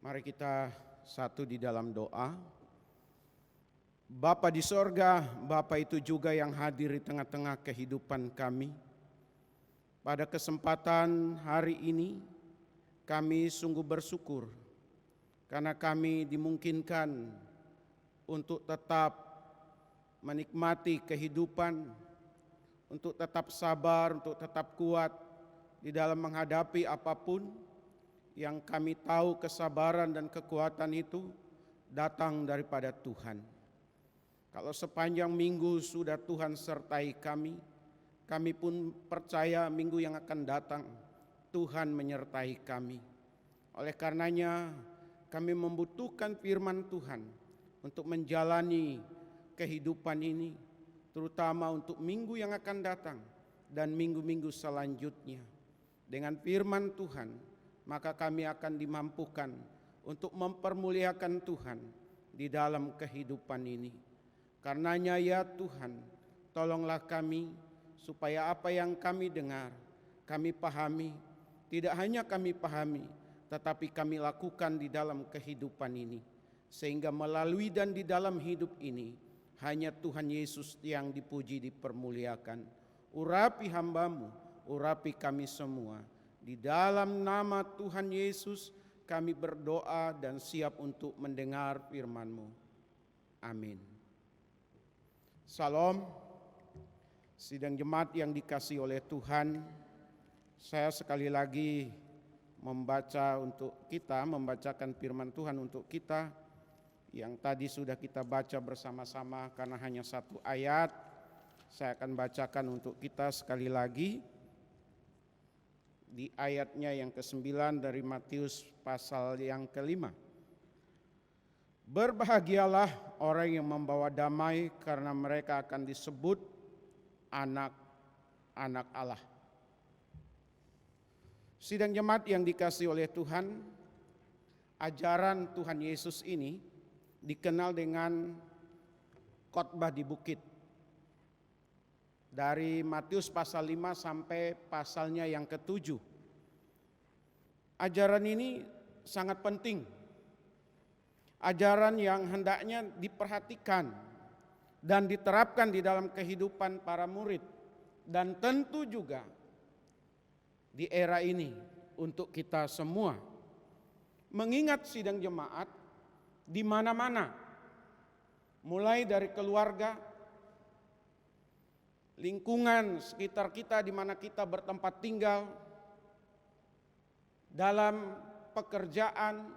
Mari kita satu di dalam doa. Bapa di sorga, Bapa itu juga yang hadir di tengah-tengah kehidupan kami. Pada kesempatan hari ini, kami sungguh bersyukur karena kami dimungkinkan untuk tetap menikmati kehidupan, untuk tetap sabar, untuk tetap kuat di dalam menghadapi apapun yang kami tahu kesabaran dan kekuatan itu datang daripada Tuhan. Kalau sepanjang minggu sudah Tuhan sertai kami, kami pun percaya minggu yang akan datang Tuhan menyertai kami. Oleh karenanya kami membutuhkan firman Tuhan untuk menjalani kehidupan ini, terutama untuk minggu yang akan datang dan minggu-minggu selanjutnya. Dengan firman Tuhan, maka kami akan dimampukan untuk mempermuliakan Tuhan di dalam kehidupan ini. Karenanya ya Tuhan, tolonglah kami supaya apa yang kami dengar, kami pahami, tidak hanya kami pahami, tetapi kami lakukan di dalam kehidupan ini. Sehingga melalui dan di dalam hidup ini, hanya Tuhan Yesus yang dipuji, dipermuliakan. Urapi hamba-Mu, urapi kami semua. Di dalam nama Tuhan Yesus kami berdoa dan siap untuk mendengar firman-Mu. Amin. Salam, sidang jemaat yang dikasihi oleh Tuhan. Saya sekali lagi membacakan firman Tuhan untuk kita. Yang tadi sudah kita baca bersama-sama karena hanya satu ayat. Saya akan bacakan untuk kita sekali lagi. Di ayatnya yang ke-9 dari Matius pasal yang ke-5. Berbahagialah orang yang membawa damai karena mereka akan disebut anak-anak Allah. Sidang jemaat yang dikasihi oleh Tuhan, ajaran Tuhan Yesus ini dikenal dengan khotbah di bukit. Dari Matius pasal 5 sampai pasalnya yang ke-7. Ajaran ini sangat penting. Ajaran yang hendaknya diperhatikan dan diterapkan di dalam kehidupan para murid. Dan tentu juga di era ini untuk kita semua. Mengingat sidang jemaat di mana-mana, mulai dari keluarga, lingkungan sekitar kita di mana kita bertempat tinggal, dalam pekerjaan,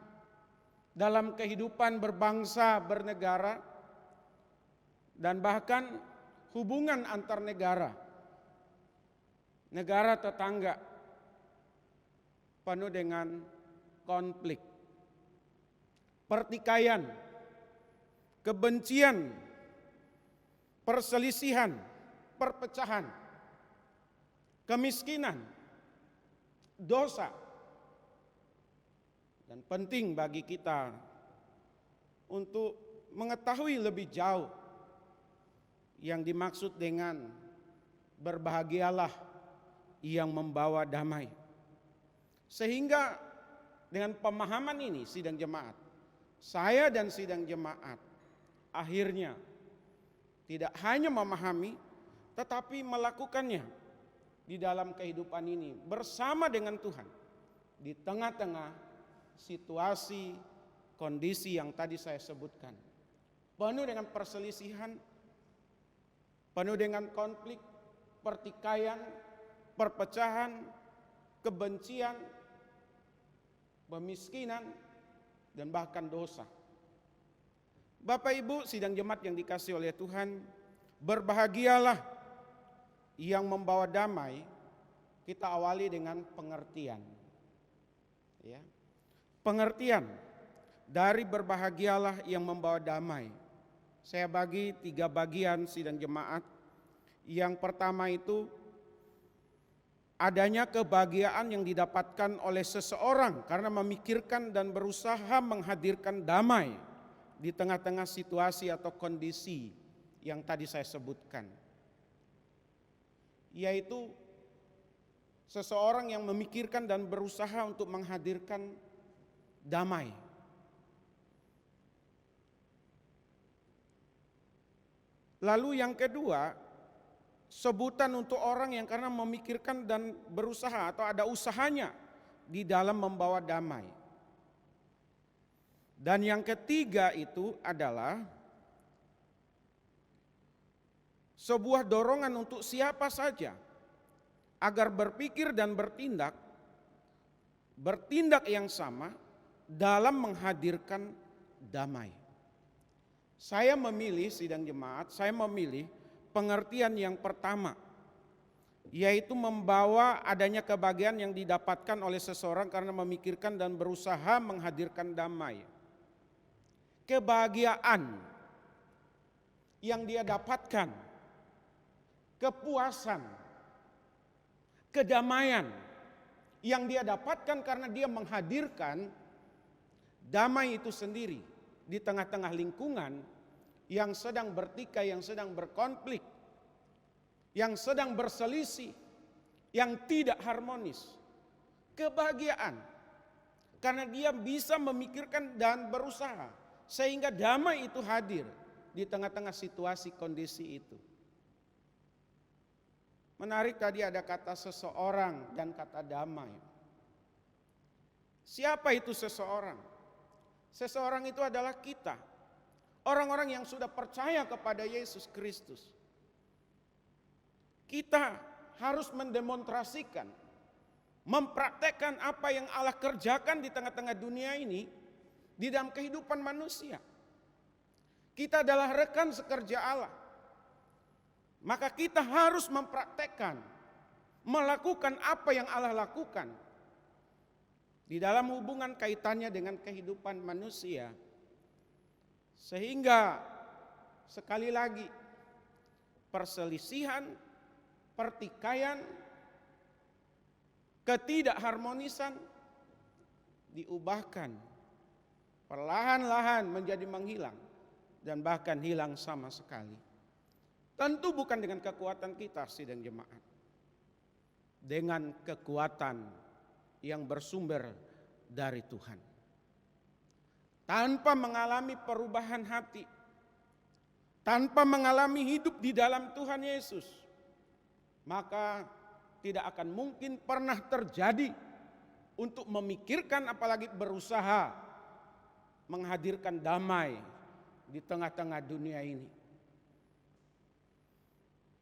dalam kehidupan berbangsa, bernegara, dan bahkan hubungan antar negara, negara tetangga, penuh dengan konflik, pertikaian, kebencian, perselisihan, perpecahan, kemiskinan, dosa. Dan penting bagi kita untuk mengetahui lebih jauh yang dimaksud dengan berbahagialah yang membawa damai. Sehingga dengan pemahaman ini sidang jemaat, saya dan sidang jemaat akhirnya tidak hanya memahami tetapi melakukannya di dalam kehidupan ini bersama dengan Tuhan di tengah-tengah situasi, kondisi yang tadi saya sebutkan. Penuh dengan perselisihan, penuh dengan konflik, pertikaian, perpecahan, kebencian, kemiskinan, dan bahkan dosa. Bapak Ibu sidang jemaat yang dikasihi oleh Tuhan, berbahagialah yang membawa damai. Kita awali dengan pengertian. Ya. Pengertian dari berbahagialah yang membawa damai. Saya bagi 3 bagian sidang jemaat. Yang pertama itu adanya kebahagiaan yang didapatkan oleh seseorang karena memikirkan dan berusaha menghadirkan damai di tengah-tengah situasi atau kondisi yang tadi saya sebutkan. Yaitu seseorang yang memikirkan dan berusaha untuk menghadirkan damai Lalu yang kedua, sebutan untuk orang yang karena memikirkan dan berusaha atau ada usahanya di dalam membawa damai. Dan yang ketiga itu adalah sebuah dorongan untuk siapa saja agar berpikir dan bertindak yang sama dalam menghadirkan damai. Saya memilih sidang jemaat, saya memilih pengertian yang pertama, yaitu membawa adanya kebahagiaan yang didapatkan oleh seseorang karena memikirkan dan berusaha menghadirkan damai. Kebahagiaan yang dia dapatkan, kepuasan, kedamaian yang dia dapatkan karena dia menghadirkan damai itu sendiri di tengah-tengah lingkungan yang sedang bertikai, yang sedang berkonflik, yang sedang berselisih, yang tidak harmonis. Kebahagiaan karena dia bisa memikirkan dan berusaha sehingga damai itu hadir di tengah-tengah situasi kondisi itu. Menarik, tadi ada kata seseorang dan kata damai. Siapa itu seseorang? Seseorang itu adalah kita, orang-orang yang sudah percaya kepada Yesus Kristus. Kita harus mendemonstrasikan, mempraktekkan apa yang Allah kerjakan di tengah-tengah dunia ini di dalam kehidupan manusia. Kita adalah rekan sekerja Allah. Maka kita harus mempraktekkan, melakukan apa yang Allah lakukan di dalam hubungan kaitannya dengan kehidupan manusia. Sehingga sekali lagi perselisihan, pertikaian, ketidakharmonisan diubahkan perlahan-lahan menjadi menghilang dan bahkan hilang sama sekali. Tentu bukan dengan kekuatan kita sidang jemaat, dengan kekuatan yang bersumber dari Tuhan. Tanpa mengalami perubahan hati, tanpa mengalami hidup di dalam Tuhan Yesus, maka tidak akan mungkin pernah terjadi untuk memikirkan apalagi berusaha menghadirkan damai di tengah-tengah dunia ini.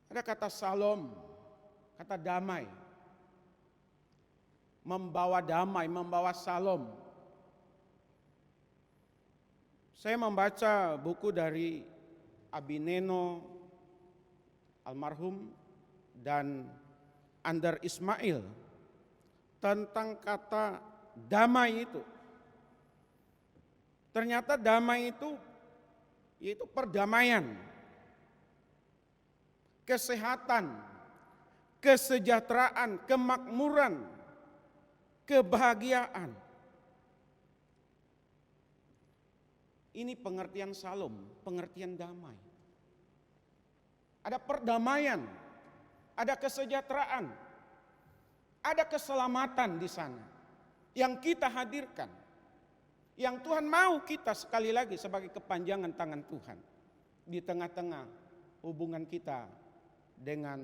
Ada kata salom, kata damai. Membawa damai, membawa salom. Saya membaca buku dari Abineno almarhum dan Andar Ismail tentang kata damai itu. Ternyata damai itu yaitu perdamaian, kesehatan, kesejahteraan, kemakmuran, kebahagiaan. Ini pengertian salom, pengertian damai. Ada perdamaian, ada kesejahteraan, ada keselamatan di sana yang kita hadirkan. Yang Tuhan mau kita sekali lagi sebagai kepanjangan tangan Tuhan di tengah-tengah hubungan kita dengan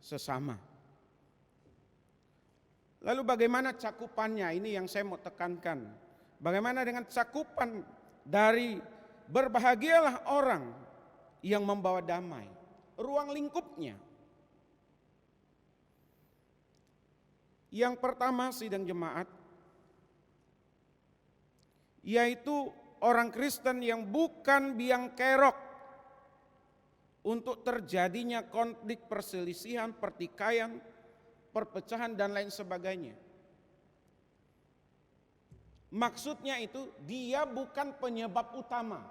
sesama. Lalu bagaimana cakupannya? Ini yang saya mau tekankan. Bagaimana dengan cakupan dari berbahagialah orang yang membawa damai? Ruang lingkupnya. Yang pertama sidang jemaat, yaitu orang Kristen yang bukan biang kerok untuk terjadinya konflik, perselisihan, pertikaian, perpecahan dan lain sebagainya. Maksudnya itu dia bukan penyebab utama.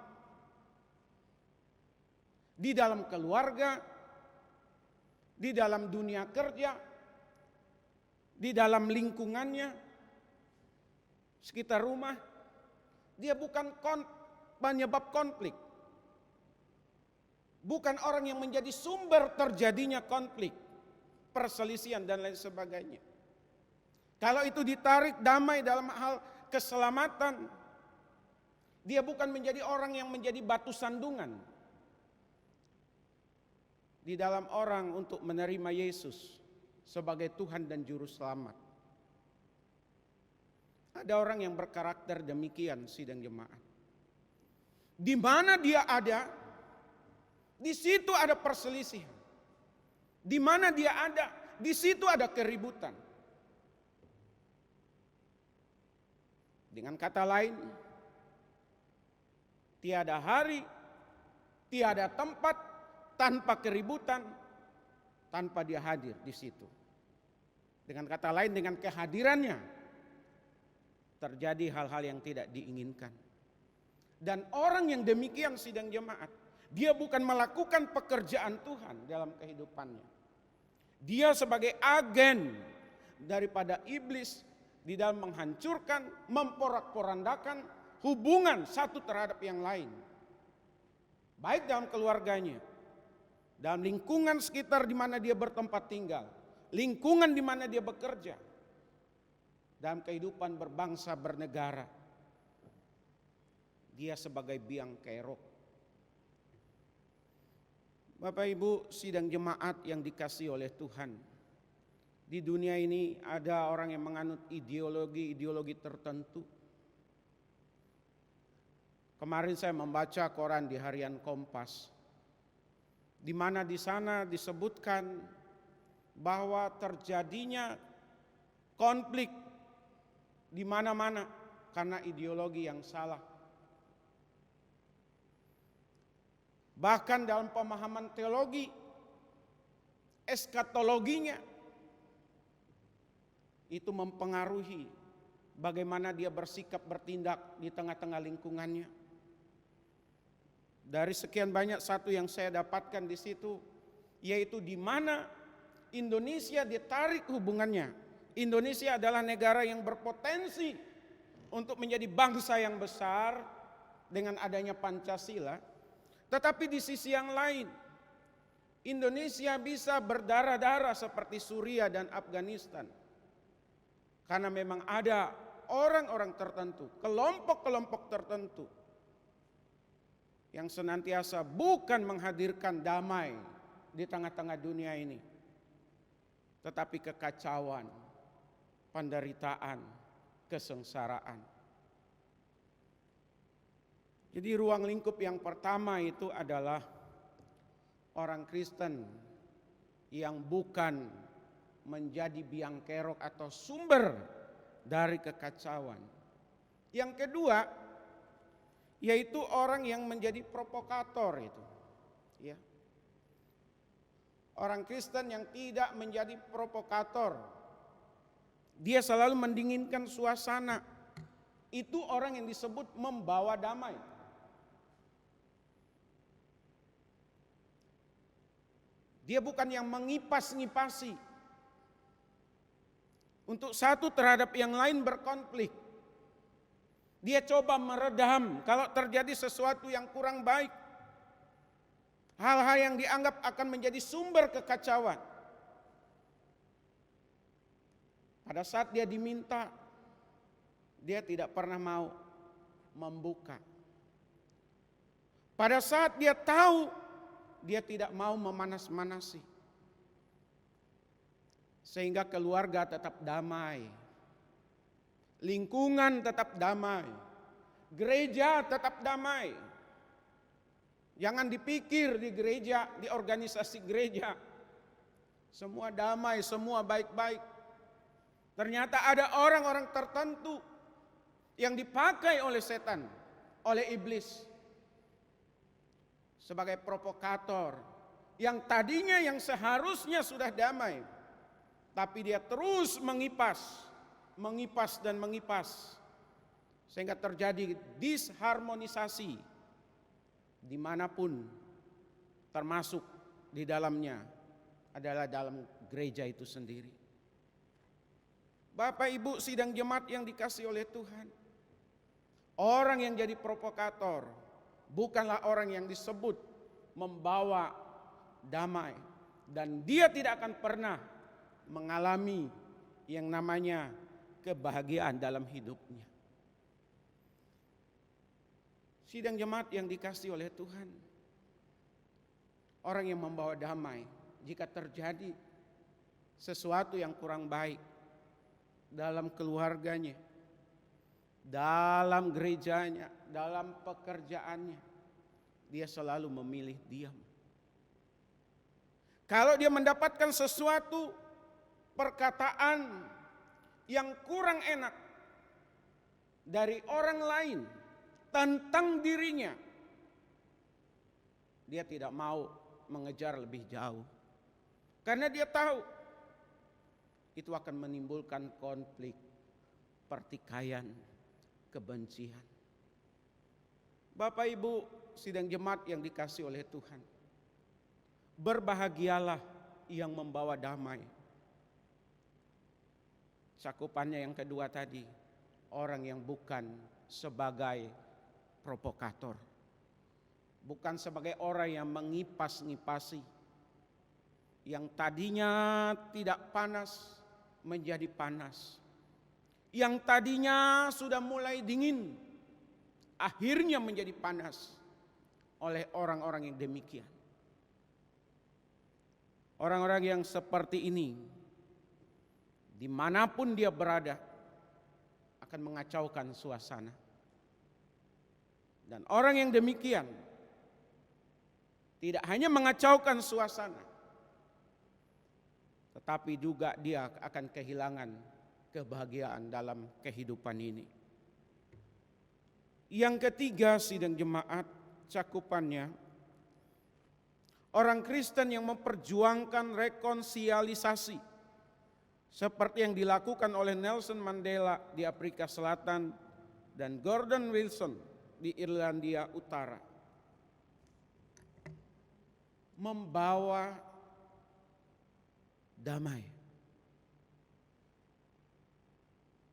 Di dalam keluarga, di dalam dunia kerja, di dalam lingkungannya, sekitar rumah, dia bukan penyebab konflik. Bukan orang yang menjadi sumber terjadinya konflik, perselisihan dan lain sebagainya. Kalau itu ditarik damai dalam hal keselamatan, dia bukan menjadi orang yang menjadi batu sandungan. di dalam orang untuk menerima Yesus sebagai Tuhan dan Juru Selamat. Ada orang yang berkarakter demikian, sidang jemaat. Di mana dia ada, di situ ada perselisihan. Di mana dia ada, di situ ada keributan. Dengan kata lain, tiada hari, tiada tempat tanpa keributan, tanpa dia hadir di situ. Dengan kata lain, dengan kehadirannya terjadi hal-hal yang tidak diinginkan. Dan orang yang demikian, sidang jemaat, dia bukan melakukan pekerjaan Tuhan dalam kehidupannya. Dia sebagai agen daripada iblis di dalam menghancurkan, memporak-porandakan hubungan satu terhadap yang lain. Baik dalam keluarganya, dalam lingkungan sekitar di mana dia bertempat tinggal, lingkungan di mana dia bekerja, dalam kehidupan berbangsa bernegara. Dia sebagai biang kerok. Bapak Ibu sidang jemaat yang dikasihi oleh Tuhan. Di dunia ini ada orang yang menganut ideologi tertentu. Kemarin saya membaca koran di harian Kompas, di mana di sana disebutkan bahwa terjadinya konflik di mana-mana karena ideologi yang salah. Bahkan dalam pemahaman teologi, eskatologinya, itu mempengaruhi bagaimana dia bersikap bertindak di tengah-tengah lingkungannya. Dari sekian banyak satu yang saya dapatkan di situ, yaitu di mana Indonesia ditarik hubungannya. Indonesia adalah negara yang berpotensi untuk menjadi bangsa yang besar dengan adanya Pancasila. Tetapi di sisi yang lain, Indonesia bisa berdarah-darah seperti Suriah dan Afghanistan. Karena memang ada orang-orang tertentu, kelompok-kelompok tertentu yang senantiasa bukan menghadirkan damai di tengah-tengah dunia ini, tetapi kekacauan, penderitaan, kesengsaraan. Jadi ruang lingkup yang pertama itu adalah orang Kristen yang bukan menjadi biang kerok atau sumber dari kekacauan. Yang kedua, yaitu orang yang menjadi provokator itu. Ya. Orang Kristen yang tidak menjadi provokator, dia selalu mendinginkan suasana. Itu orang yang disebut membawa damai. Dia bukan yang mengipas-ngipasi untuk satu terhadap yang lain berkonflik. Dia coba meredam kalau terjadi sesuatu yang kurang baik. Hal-hal yang dianggap akan menjadi sumber kekacauan. Pada saat dia diminta, dia tidak pernah mau membuka. Pada saat dia tahu, dia tidak mau memanas-manasi. Sehingga keluarga tetap damai. Lingkungan tetap damai. Gereja tetap damai. Jangan dipikir di gereja, di organisasi gereja, semua damai, semua baik-baik. Ternyata ada orang-orang tertentu yang dipakai oleh setan, oleh iblis, sebagai provokator, yang tadinya yang seharusnya sudah damai, tapi dia terus mengipas dan mengipas, sehingga terjadi disharmonisasi dimanapun, termasuk di dalamnya adalah dalam gereja itu sendiri. Bapak Ibu sidang jemaat yang dikasihi oleh Tuhan, orang yang jadi provokator bukanlah orang yang disebut membawa damai, dan dia tidak akan pernah mengalami yang namanya kebahagiaan dalam hidupnya. Sidang jemaat yang dikasihi oleh Tuhan, orang yang membawa damai. Jika terjadi sesuatu yang kurang baik dalam keluarganya, dalam gerejanya, dalam pekerjaannya, dia selalu memilih diam. Kalau dia mendapatkan sesuatu perkataan yang kurang enak dari orang lain tentang dirinya, dia tidak mau mengejar lebih jauh. Karena dia tahu itu akan menimbulkan konflik, pertikaian, kebencian. Bapak Ibu sidang jemaat yang dikasihi oleh Tuhan, berbahagialah yang membawa damai. Cakupannya yang kedua tadi, orang yang bukan sebagai provokator, bukan sebagai orang yang mengipas-ngipasi, yang tadinya tidak panas menjadi panas, yang tadinya sudah mulai dingin akhirnya menjadi panas oleh orang-orang yang demikian. Orang-orang yang seperti ini, dimanapun dia berada, akan mengacaukan suasana. Dan orang yang demikian tidak hanya mengacaukan suasana, tetapi juga dia akan kehilangan kebahagiaan dalam kehidupan ini. Yang ketiga sidang jemaat, cakupannya orang Kristen yang memperjuangkan rekonsiliasi seperti yang dilakukan oleh Nelson Mandela di Afrika Selatan dan Gordon Wilson di Irlandia Utara. Membawa damai,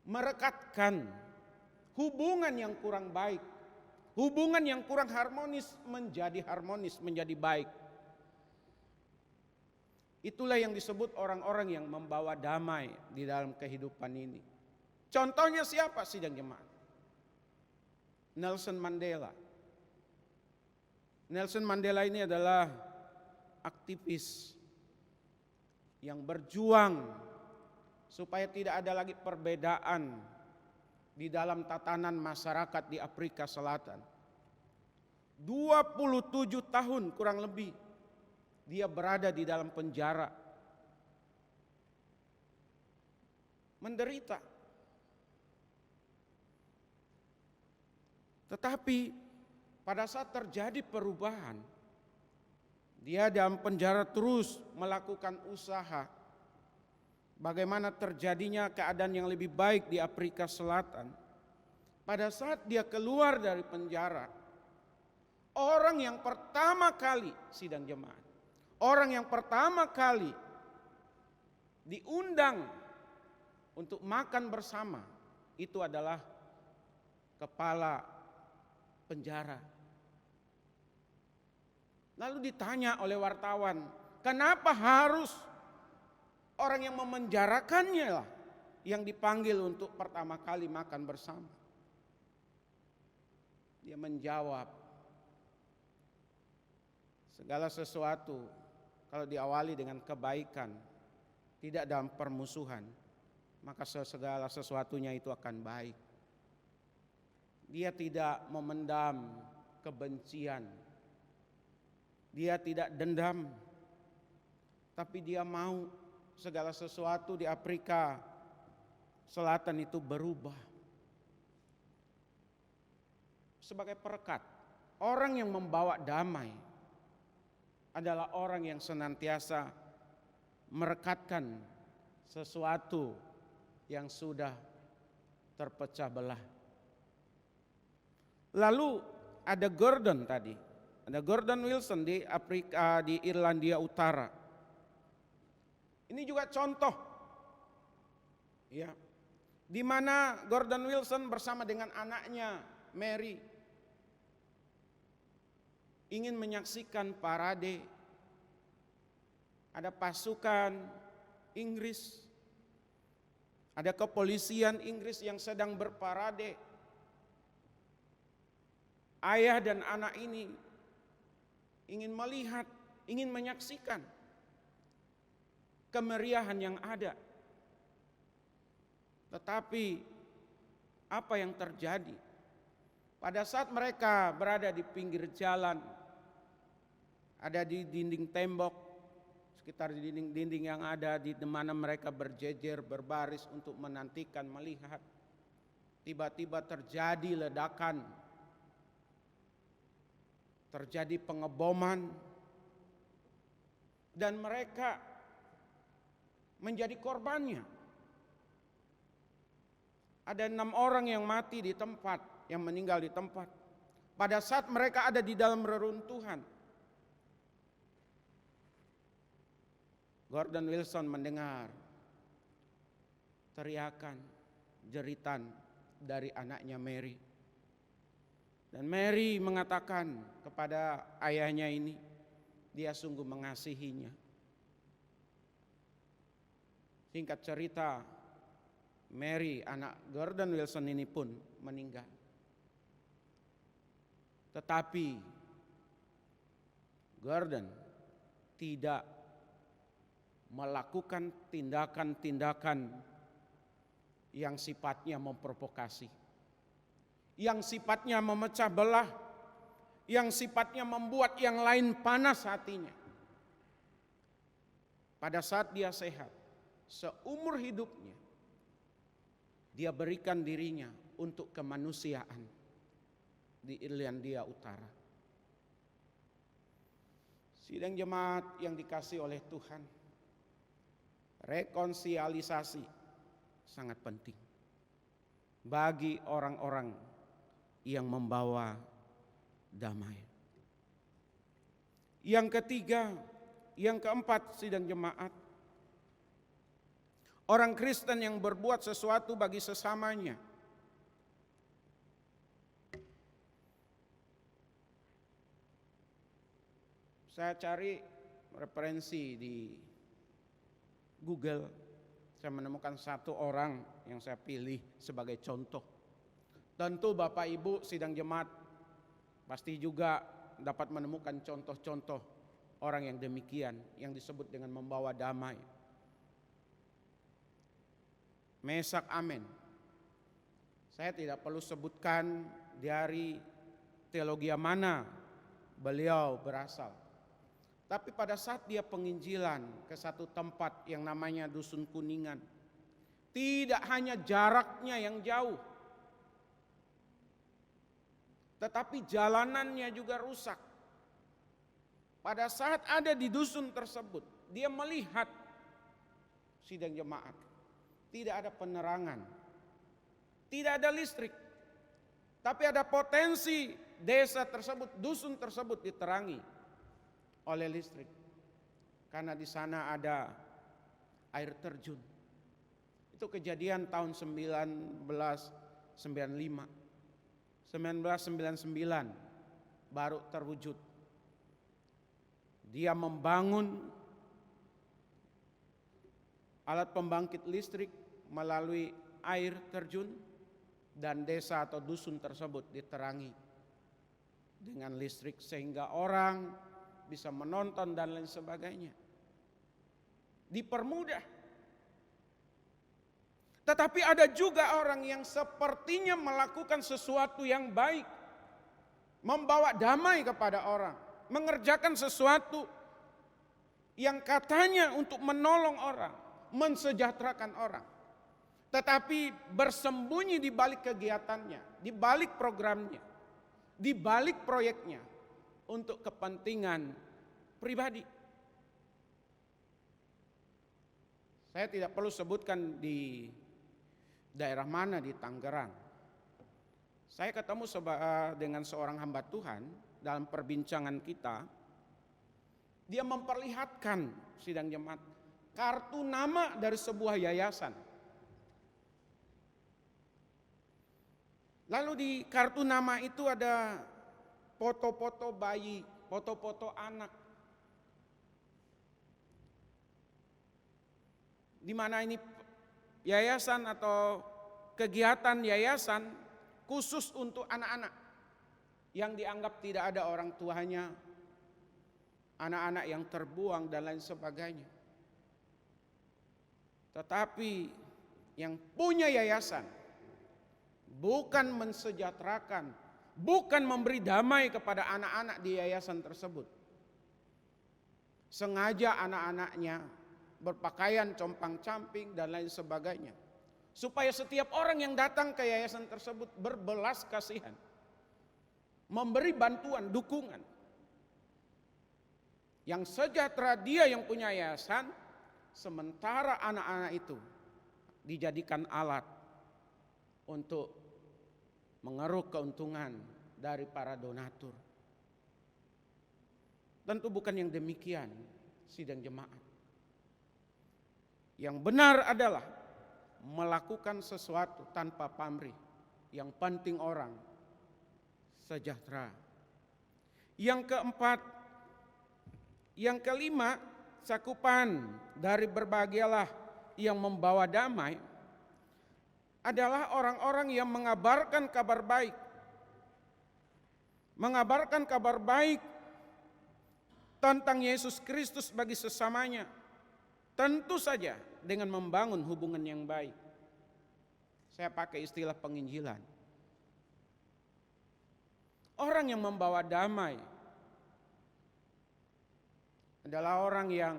merekatkan hubungan yang kurang baik, hubungan yang kurang harmonis, menjadi baik. Itulah yang disebut orang-orang yang membawa damai di dalam kehidupan ini. Contohnya siapa sidang jemaat? Nelson Mandela. Nelson Mandela ini adalah aktivis yang berjuang supaya tidak ada lagi perbedaan di dalam tatanan masyarakat di Afrika Selatan. 27 tahun kurang lebih dia berada di dalam penjara, menderita. Tetapi pada saat terjadi perubahan, dia dalam penjara terus melakukan usaha bagaimana terjadinya keadaan yang lebih baik di Afrika Selatan. Pada saat dia keluar dari penjara, orang yang pertama kali sidang jemaat, orang yang pertama kali diundang untuk makan bersama itu adalah kepala penjara. Lalu ditanya oleh wartawan, kenapa harus orang yang memenjarakannya lah yang dipanggil untuk pertama kali makan bersama? Dia menjawab, segala sesuatu kalau diawali dengan kebaikan, tidak dalam permusuhan, maka segala sesuatunya itu akan baik. Dia tidak memendam kebencian, dia tidak dendam, tapi dia mau segala sesuatu di Afrika Selatan itu berubah. Sebagai perekat, orang yang membawa damai adalah orang yang senantiasa merekatkan sesuatu yang sudah terpecah belah. Lalu ada Gordon tadi, ada Gordon Wilson di Afrika, di Irlandia Utara. Ini juga contoh, ya, di mana Gordon Wilson bersama dengan anaknya Mary ingin menyaksikan parade. Ada pasukan Inggris, ada kepolisian Inggris yang sedang berparade. Ayah dan anak ini ingin melihat ingin menyaksikan kemeriahan yang ada. Tetapi apa yang terjadi? Pada saat mereka berada di pinggir jalan, ada di dinding tembok, sekitar dinding-dinding yang ada di mana mereka berjejer, berbaris untuk menantikan melihat. Tiba-tiba terjadi ledakan, terjadi pengeboman, dan mereka menjadi korbannya. Ada 6 orang yang mati di tempat, yang meninggal di tempat. Pada saat mereka ada di dalam reruntuhan, Gordon Wilson mendengar teriakan, jeritan dari anaknya Mary. Dan Mary mengatakan kepada ayahnya ini, dia sungguh mengasihinya. Singkat cerita, Mary, anak Gordon Wilson ini pun meninggal. Tetapi Gordon tidak melakukan tindakan-tindakan yang sifatnya memprovokasi, yang sifatnya memecah belah, yang sifatnya membuat yang lain panas hatinya. Pada saat dia sehat, seumur hidupnya, dia berikan dirinya untuk kemanusiaan di Irlandia Utara. Sidang jemaat yang dikasihi oleh Tuhan, rekonsiliasi sangat penting bagi orang-orang yang membawa damai. Yang ketiga, yang keempat, sidang jemaat, orang Kristen yang berbuat sesuatu bagi sesamanya. Saya cari referensi di Google, saya menemukan satu orang yang saya pilih sebagai contoh. Tentu Bapak Ibu sidang jemaat pasti juga dapat menemukan contoh-contoh orang yang demikian, yang disebut dengan membawa damai. Mesak Amen. Saya tidak perlu sebutkan dari teologi mana beliau berasal. Tapi pada saat dia penginjilan ke satu tempat yang namanya Dusun Kuningan, tidak hanya jaraknya yang jauh, tetapi jalanannya juga rusak. Pada saat ada di dusun tersebut, dia melihat, sidang jemaat, tidak ada penerangan, tidak ada listrik, tapi ada potensi desa tersebut, dusun tersebut diterangi oleh listrik, karena di sana ada air terjun. Itu kejadian tahun 1995. 1999 baru terwujud. Dia membangun alat pembangkit listrik melalui air terjun, dan desa atau dusun tersebut diterangi dengan listrik sehingga orang bisa menonton dan lain sebagainya. Dipermudah. Tetapi ada juga orang yang sepertinya melakukan sesuatu yang baik, membawa damai kepada orang, mengerjakan sesuatu yang katanya untuk menolong orang, mensejahterakan orang, tetapi bersembunyi di balik kegiatannya, di balik programnya, di balik proyeknya, untuk kepentingan pribadi. Saya tidak perlu sebutkan di daerah mana di Tangerang. Saya ketemu dengan seorang hamba Tuhan dalam perbincangan kita. Dia memperlihatkan, sidang jemaat, kartu nama dari sebuah yayasan. Lalu di kartu nama itu ada foto-foto bayi, foto-foto anak. Di mana ini yayasan atau kegiatan yayasan khusus untuk anak-anak yang dianggap tidak ada orang tuanya, anak-anak yang terbuang dan lain sebagainya. Tetapi yang punya yayasan bukan mensejahterakan, bukan memberi damai kepada anak-anak di yayasan tersebut. Sengaja anak-anaknya berpakaian compang-camping dan lain sebagainya, supaya setiap orang yang datang ke yayasan tersebut berbelas kasihan, memberi bantuan, dukungan. Yang sejahtera dia yang punya yayasan, sementara anak-anak itu dijadikan alat untuk mengeruk keuntungan dari para donatur. Tentu bukan yang demikian sidang jemaat. Yang benar adalah melakukan sesuatu tanpa pamrih. Yang penting orang sejahtera. Yang keempat, yang kelima, cakupan dari berbahagialah yang membawa damai adalah orang-orang yang mengabarkan kabar baik. Mengabarkan kabar baik tentang Yesus Kristus bagi sesamanya. Tentu saja dengan membangun hubungan yang baik. Saya pakai istilah penginjilan. Orang yang membawa damai adalah orang yang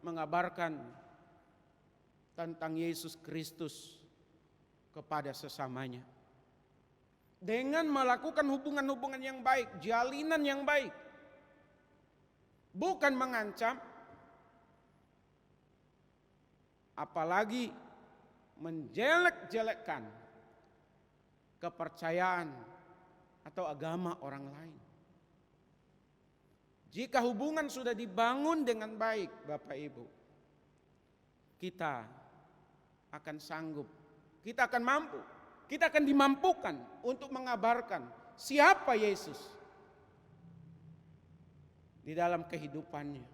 mengabarkan tentang Yesus Kristus kepada sesamanya. Dengan melakukan hubungan-hubungan yang baik, jalinan yang baik. Bukan mengancam, apalagi menjelek-jelekkan kepercayaan atau agama orang lain. Jika hubungan sudah dibangun dengan baik, Bapak Ibu, kita akan sanggup, kita akan mampu, kita akan dimampukan untuk mengabarkan siapa Yesus di dalam kehidupannya.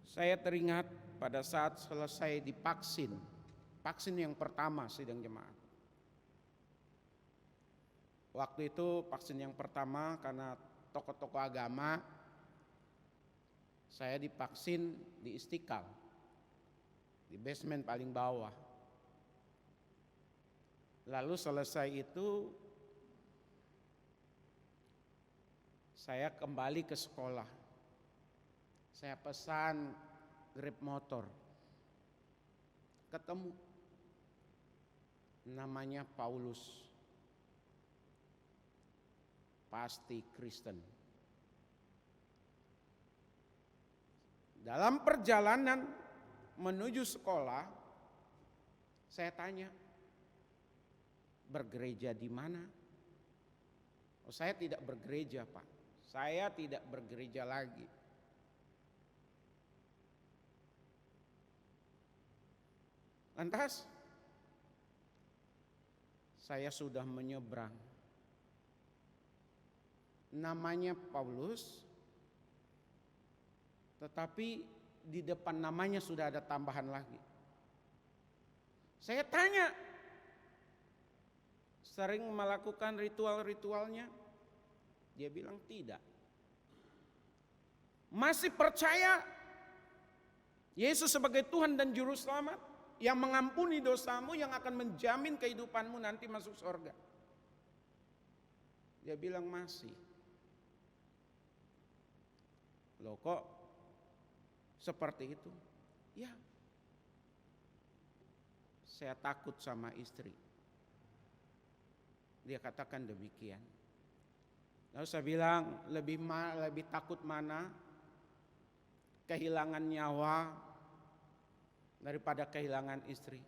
Saya teringat pada saat selesai divaksin, vaksin yang pertama sidang jemaat. Waktu itu vaksin yang pertama karena tokoh-tokoh agama, saya divaksin di Istiqlal, di basement paling bawah. Lalu selesai itu saya kembali ke sekolah. Saya pesan Grab motor. Ketemu. Namanya Paulus. Pasti Kristen. Dalam perjalanan menuju sekolah, saya tanya, bergereja di mana? Oh, saya tidak bergereja, Pak. Saya tidak bergereja lagi. Lantas, saya sudah menyeberang. Namanya Paulus, tetapi di depan namanya sudah ada tambahan lagi. Saya tanya, sering melakukan ritual-ritualnya? Dia bilang tidak. Masih percaya Yesus sebagai Tuhan dan Juru Selamat yang mengampuni dosamu, yang akan menjamin kehidupanmu nanti masuk surga? Dia bilang masih. Loh kok seperti itu? Ya, saya takut sama istri. Dia katakan demikian. Lalu saya bilang, lebih takut mana? Kehilangan nyawa daripada kehilangan istri.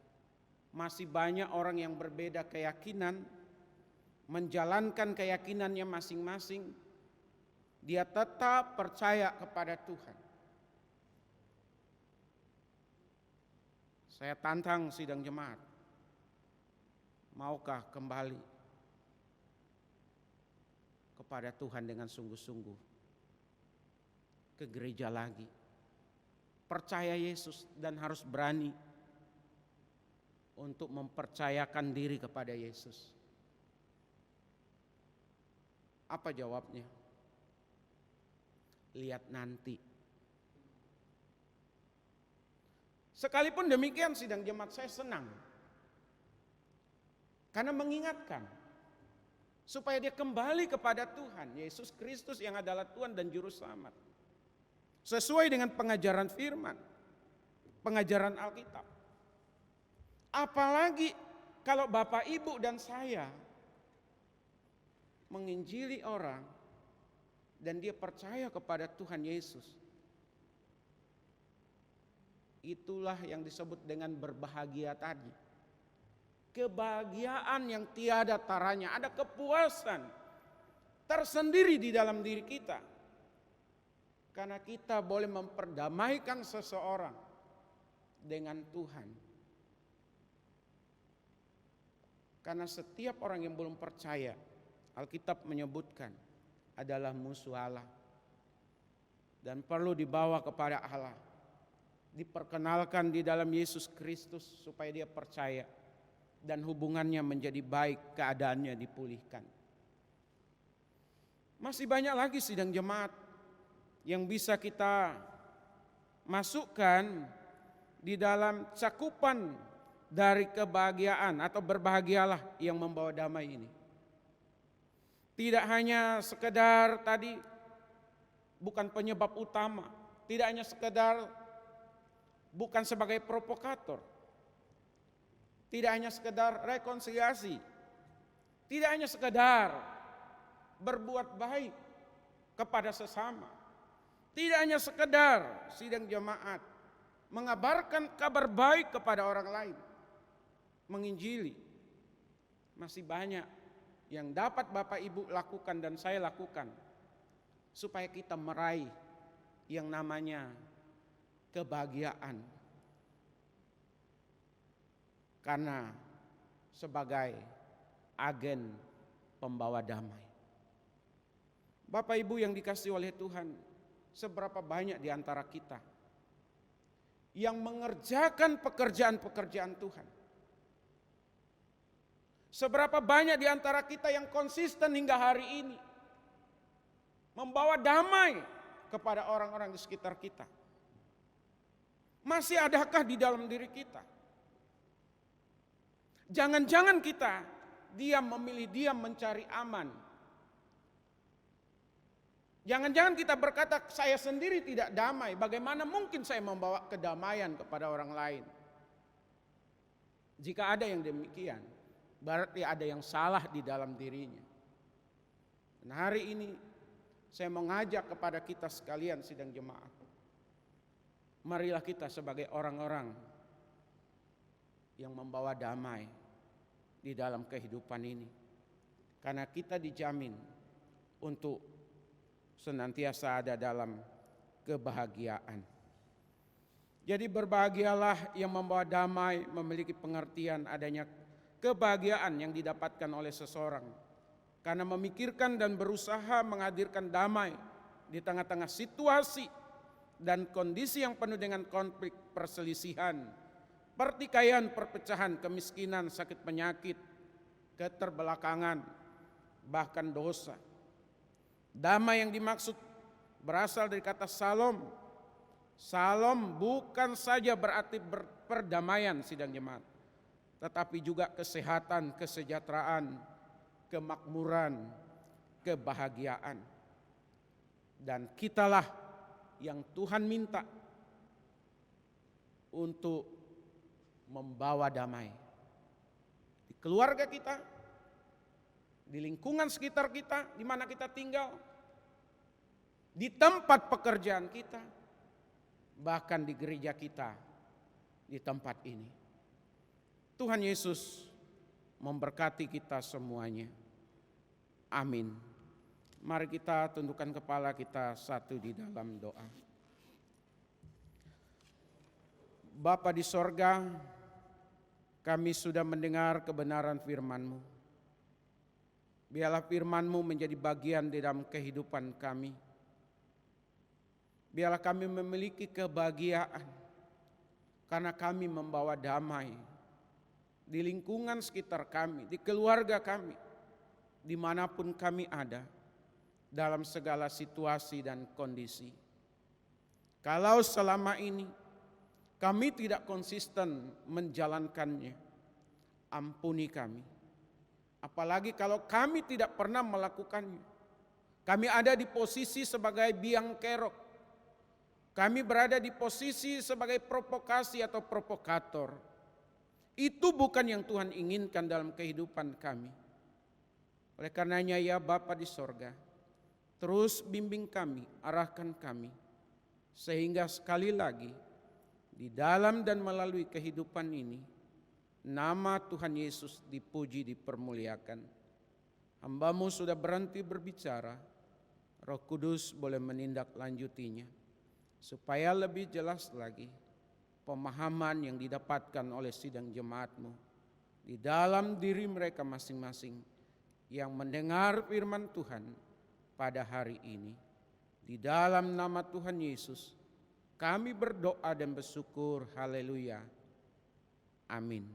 Masih banyak orang yang berbeda keyakinan, menjalankan keyakinannya masing-masing. Dia tetap percaya kepada Tuhan. Saya tantang sidang jemaat. Maukah kembali kepada Tuhan dengan sungguh-sungguh, ke gereja lagi, percaya Yesus dan harus berani untuk mempercayakan diri kepada Yesus? Apa jawabnya? lihat nanti. Sekalipun demikian sidang jemaat, saya senang. Karena mengingatkan supaya dia kembali kepada Tuhan Yesus Kristus yang adalah Tuhan dan Juru Selamat. Sesuai dengan pengajaran firman, pengajaran Alkitab. Apalagi kalau Bapak, Ibu, dan saya menginjili orang dan dia percaya kepada Tuhan Yesus. Itulah yang disebut dengan berbahagia tadi. Kebahagiaan yang tiada taranya, ada kepuasan tersendiri di dalam diri kita. Karena kita boleh memperdamaikan seseorang dengan Tuhan. Karena setiap orang yang belum percaya, Alkitab menyebutkan adalah musuh Allah. Dan perlu dibawa kepada Allah. Diperkenalkan di dalam Yesus Kristus supaya dia percaya. Dan hubungannya menjadi baik, keadaannya dipulihkan. Masih banyak lagi sidang jemaat yang bisa kita masukkan di dalam cakupan dari kebahagiaan atau berbahagialah yang membawa damai ini. Tidak hanya sekedar tadi bukan penyebab utama, tidak hanya sekedar bukan sebagai provokator, tidak hanya sekedar rekonsiliasi, tidak hanya sekedar berbuat baik kepada sesama, tidak hanya sekedar sidang jemaat mengabarkan kabar baik kepada orang lain, menginjili. Masih banyak yang dapat Bapak Ibu lakukan dan saya lakukan supaya kita meraih yang namanya kebahagiaan. Karena sebagai agen pembawa damai. Bapak Ibu yang dikasihi oleh Tuhan, seberapa banyak di antara kita yang mengerjakan pekerjaan-pekerjaan Tuhan? Seberapa banyak di antara kita yang konsisten hingga hari ini membawa damai kepada orang-orang di sekitar kita? Masih adakah di dalam diri kita? Jangan-jangan kita memilih diam mencari aman. Jangan-jangan kita berkata, saya sendiri tidak damai, bagaimana mungkin saya membawa kedamaian kepada orang lain? Jika ada yang demikian, berarti ada yang salah di dalam dirinya. Dan hari ini saya mengajak kepada kita sekalian sidang jemaat. Marilah kita sebagai orang-orang yang membawa damai di dalam kehidupan ini. Karena kita dijamin untuk senantiasa ada dalam kebahagiaan. Jadi berbahagialah yang membawa damai, memiliki pengertian adanya kebahagiaan yang didapatkan oleh seseorang. Karena memikirkan dan berusaha menghadirkan damai di tengah-tengah situasi dan kondisi yang penuh dengan konflik, perselisihan, pertikaian, perpecahan, kemiskinan, sakit penyakit, keterbelakangan, bahkan dosa. Damai yang dimaksud berasal dari kata salom. Salom bukan saja berarti perdamaian sidang jemaat, tetapi juga kesehatan, kesejahteraan, kemakmuran, kebahagiaan. Dan kitalah yang Tuhan minta untuk membawa damai di keluarga kita, di lingkungan sekitar kita, di mana kita tinggal, di tempat pekerjaan kita, bahkan di gereja kita, di tempat ini. Tuhan Yesus memberkati kita semuanya. Amin. Mari kita tundukkan kepala kita satu di dalam doa. Bapa di sorga, kami sudah mendengar kebenaran firman-Mu. Biarlah firman-Mu menjadi bagian di dalam kehidupan kami. Biarlah kami memiliki kebahagiaan karena kami membawa damai di lingkungan sekitar kami, di keluarga kami, dimanapun kami ada. dalam segala situasi dan kondisi. Kalau selama ini kami tidak konsisten menjalankannya, ampuni kami. Apalagi kalau kami tidak pernah melakukannya. Kami ada di posisi sebagai biang kerok. Kami berada di posisi sebagai provokasi atau provokator. Itu bukan yang Tuhan inginkan dalam kehidupan kami. Oleh karenanya ya Bapa di sorga, terus bimbing kami, arahkan kami. Sehingga sekali lagi di dalam dan melalui kehidupan ini, nama Tuhan Yesus dipuji, dipermuliakan. Hamba-Mu sudah berhenti berbicara, Roh Kudus boleh menindaklanjutinya, supaya lebih jelas lagi pemahaman yang didapatkan oleh sidang jemaat-Mu di dalam diri mereka masing-masing yang mendengar firman Tuhan pada hari ini. Di dalam nama Tuhan Yesus kami berdoa dan bersyukur. Haleluya. Amin.